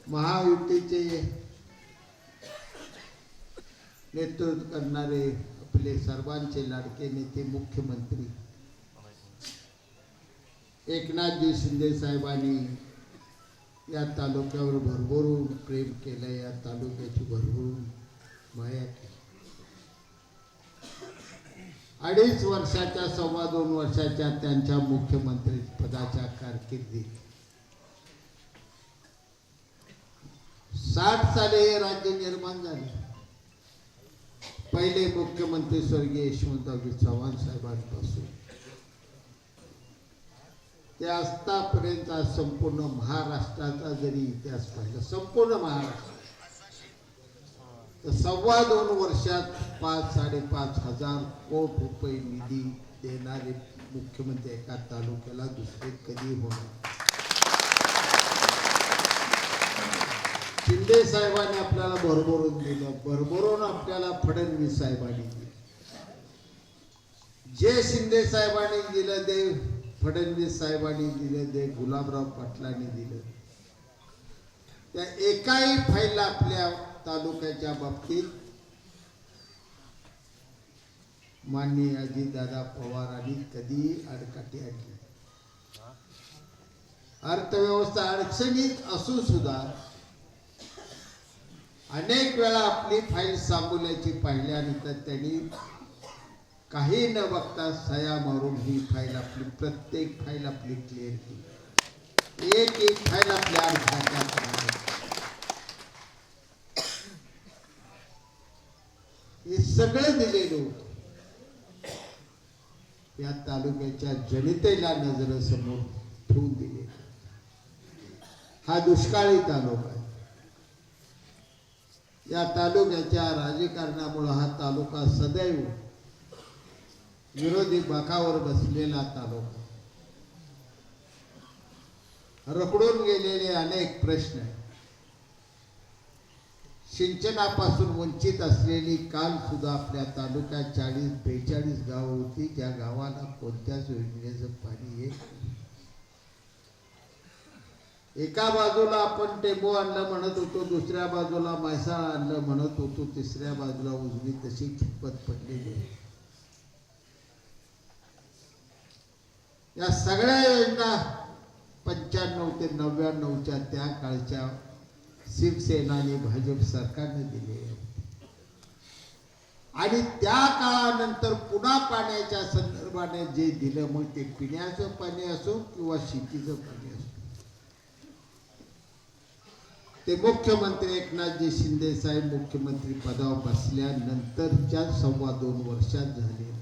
महायुतीचे नेतृत्व करणारे आपले सर्वांचे लाडके नेते मुख्यमंत्री एकनाथजी शिंदे साहेबांनी या तालुक्यावर भरभरून प्रेम केलं, या तालुक्याची भरभरून माया केली. 2.5 वर्षाच्या 2.25 वर्षाच्या त्यांच्या मुख्यमंत्री पदाच्या कारकिर्दीत 60 साली हे राज्य निर्माण झाले. पहिले मुख्यमंत्री स्वर्गीय यशवंतराव चव्हाण साहेबांपासून ते आतापर्यंत संपूर्ण महाराष्ट्राचा जरी इतिहास पाहिला, संपूर्ण महाराष्ट्र, तर 2.25 वर्षात 5-5.5 हजार कोटी रुपये निधी देणारे मुख्यमंत्री एका तालुक्याला दुसरे कधी होणार. शिंदे साहेबांनी आपल्याला भरभरून दिलं, भरभरून आपल्याला फडणवीस साहेबांनी दिलं. जे शिंदे साहेबांनी दिलं ते फडणवीस साहेबांनी दिलं, ते गुलाबराव पाटलांनी दिलं. त्या एकाही फाईल आपल्या तालुक्याच्या बाबतीत माननीय अजितदादा पवारांनी कधी आडकाठी आणली. अर्थव्यवस्था अडचणीत असून सुद्धा अनेक वेळा आपली फाईल सांगोल्याची पाहिल्यानंतर त्यांनी काही न बघता सया मारून ही फाईल आपली, प्रत्येक फाईल आपली क्लिअर केली. एक फाईल आपल्या अडचणीत हे सगळं दिलेलं होतं. या तालुक्याच्या जनतेला नजरेसमोर ठेवून दिले. हा दुष्काळी तालुका आहे. या तालुक्याच्या राजकारणामुळे हा तालुका सदैव विरोधी बाकावर बसलेला तालुका, रखडून गेलेले अनेक प्रश्न, सिंचनापासून वंचित असलेली काल सुद्धा आपल्या तालुक्यात 40-42 गावं होती, त्या गावाला कोणत्याच योजनेचं पाणी येत. एका बाजूला आपण टेंबू आणलं म्हणत होतो, दुसऱ्या बाजूला म्हैसाळ आणलं म्हणत होतो, तिसऱ्या बाजूला उजवी तशी खितपत पडलेली. या सगळ्या योजना 95 ते 99च्या त्या काळच्या शिवसेना आणि भाजप सरकारने दिले. आणि त्या काळानंतर पुन्हा पाण्याच्या संदर्भाने जे दिलं, मग ते पिण्याचं पाणी असो किंवा शेतीचं पाणी असो, ते मुख्यमंत्री एकनाथजी शिंदे साहेब मुख्यमंत्री पदावर बसल्यानंतरच्या 2.25 वर्षात झाले.